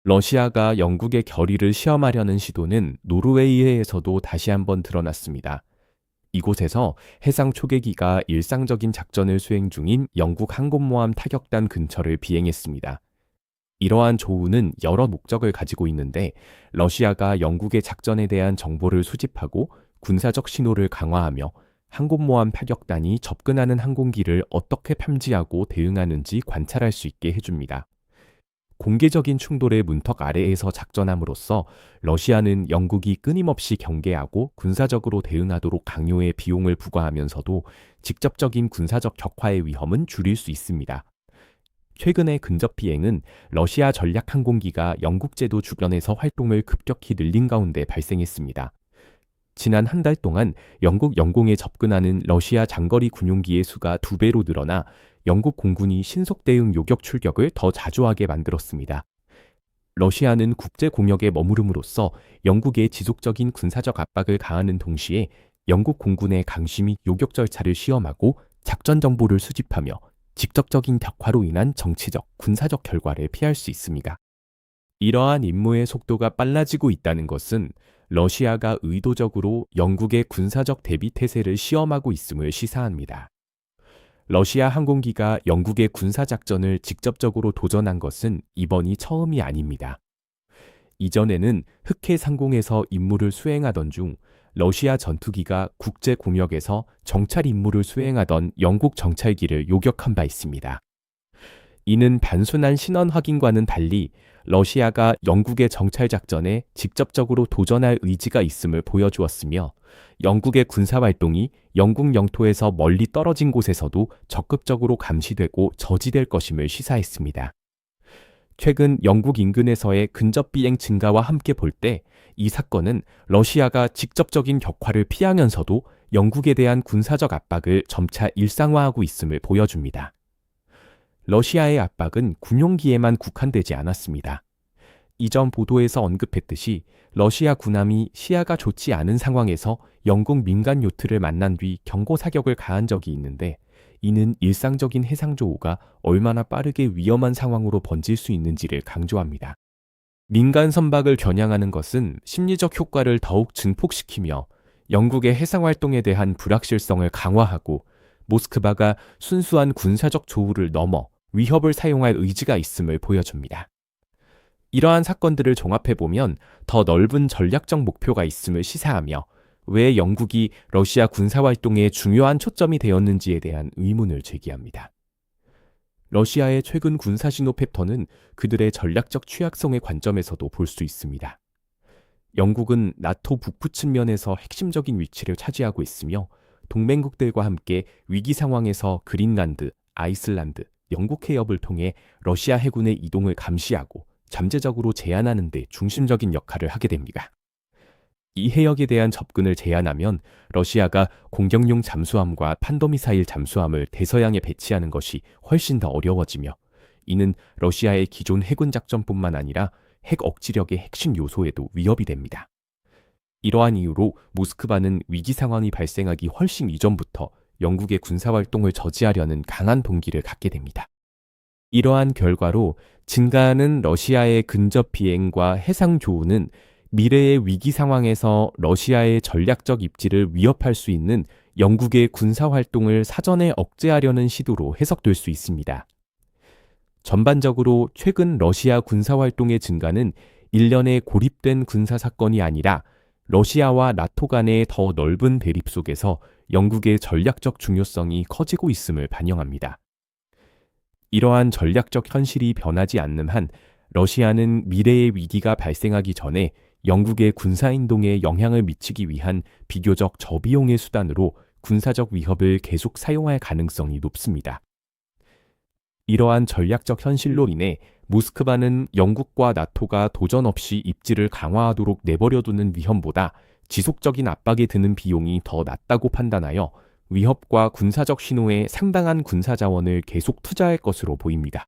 러시아가 영국의 결의를 시험하려는 시도는 노르웨이해에서도 다시 한번 드러났습니다. 이곳에서 해상 초계기가 일상적인 작전을 수행 중인 영국 항공모함 타격단 근처를 비행했습니다. 이러한 조우는 여러 목적을 가지고 있는데 러시아가 영국의 작전에 대한 정보를 수집하고 군사적 신호를 강화하며 항공모함 타격단이 접근하는 항공기를 어떻게 탐지하고 대응하는지 관찰할 수 있게 해줍니다. 공개적인 충돌의 문턱 아래에서 작전함으로써 러시아는 영국이 끊임없이 경계하고 군사적으로 대응하도록 강요의 비용을 부과하면서도 직접적인 군사적 격화의 위험은 줄일 수 있습니다. 최근의 근접 비행은 러시아 전략 항공기가 영국 제도 주변에서 활동을 급격히 늘린 가운데 발생했습니다. 지난 한 달 동안 영국 영공에 접근하는 러시아 장거리 군용기의 수가 2배로 늘어나 영국 공군이 신속 대응 요격 출격을 더 자주 하게 만들었습니다. 러시아는 국제 공역에 머무름으로써 영국의 지속적인 군사적 압박을 가하는 동시에 영국 공군의 강심이 요격 절차를 시험하고 작전 정보를 수집하며 직접적인 격화로 인한 정치적, 군사적 결과를 피할 수 있습니다. 이러한 임무의 속도가 빨라지고 있다는 것은 러시아가 의도적으로 영국의 군사적 대비 태세를 시험하고 있음을 시사합니다. 러시아 항공기가 영국의 군사작전을 직접적으로 도전한 것은 이번이 처음이 아닙니다. 이전에는 흑해 상공에서 임무를 수행하던 중 러시아 전투기가 국제 공역에서 정찰 임무를 수행하던 영국 정찰기를 요격한 바 있습니다. 이는 단순한 신원 확인과는 달리 러시아가 영국의 정찰 작전에 직접적으로 도전할 의지가 있음을 보여주었으며 영국의 군사활동이 영국 영토에서 멀리 떨어진 곳에서도 적극적으로 감시되고 저지될 것임을 시사했습니다. 최근 영국 인근에서의 근접 비행 증가와 함께 볼 때 이 사건은 러시아가 직접적인 격화를 피하면서도 영국에 대한 군사적 압박을 점차 일상화하고 있음을 보여줍니다. 러시아의 압박은 군용기에만 국한되지 않았습니다. 이전 보도에서 언급했듯이 러시아 군함이 시야가 좋지 않은 상황에서 영국 민간 요트를 만난 뒤 경고 사격을 가한 적이 있는데 이는 일상적인 해상조우가 얼마나 빠르게 위험한 상황으로 번질 수 있는지를 강조합니다. 민간 선박을 겨냥하는 것은 심리적 효과를 더욱 증폭시키며 영국의 해상활동에 대한 불확실성을 강화하고 모스크바가 순수한 군사적 조우를 넘어 위협을 사용할 의지가 있음을 보여줍니다. 이러한 사건들을 종합해보면 더 넓은 전략적 목표가 있음을 시사하며 왜 영국이 러시아 군사활동의 중요한 초점이 되었는지에 대한 의문을 제기합니다. 러시아의 최근 군사신호 패턴은 그들의 전략적 취약성의 관점에서도 볼 수 있습니다. 영국은 나토 북부 측면에서 핵심적인 위치를 차지하고 있으며 동맹국들과 함께 위기 상황에서 그린란드, 아이슬란드, 영국 해협을 통해 러시아 해군의 이동을 감시하고 잠재적으로 제한하는 데 중심적인 역할을 하게 됩니다. 이 해역에 대한 접근을 제한하면 러시아가 공격용 잠수함과 탄도미사일 잠수함을 대서양에 배치하는 것이 훨씬 더 어려워지며 이는 러시아의 기존 해군 작전뿐만 아니라 핵 억지력의 핵심 요소에도 위협이 됩니다. 이러한 이유로 모스크바는 위기 상황이 발생하기 훨씬 이전부터 영국의 군사활동을 저지하려는 강한 동기를 갖게 됩니다. 이러한 결과로 증가하는 러시아의 근접 비행과 해상 조우는 미래의 위기 상황에서 러시아의 전략적 입지를 위협할 수 있는 영국의 군사활동을 사전에 억제하려는 시도로 해석될 수 있습니다. 전반적으로 최근 러시아 군사활동의 증가는 일련의 고립된 군사사건이 아니라 러시아와 나토 간의 더 넓은 대립 속에서 영국의 전략적 중요성이 커지고 있음을 반영합니다. 이러한 전략적 현실이 변하지 않는 한 러시아는 미래의 위기가 발생하기 전에 영국의 군사행동에 영향을 미치기 위한 비교적 저비용의 수단으로 군사적 위협을 계속 사용할 가능성이 높습니다. 이러한 전략적 현실로 인해 모스크바는 영국과 나토가 도전 없이 입지를 강화하도록 내버려두는 위험보다 지속적인 압박에 드는 비용이 더 낮다고 판단하여 위협과 군사적 신호에 상당한 군사 자원을 계속 투자할 것으로 보입니다.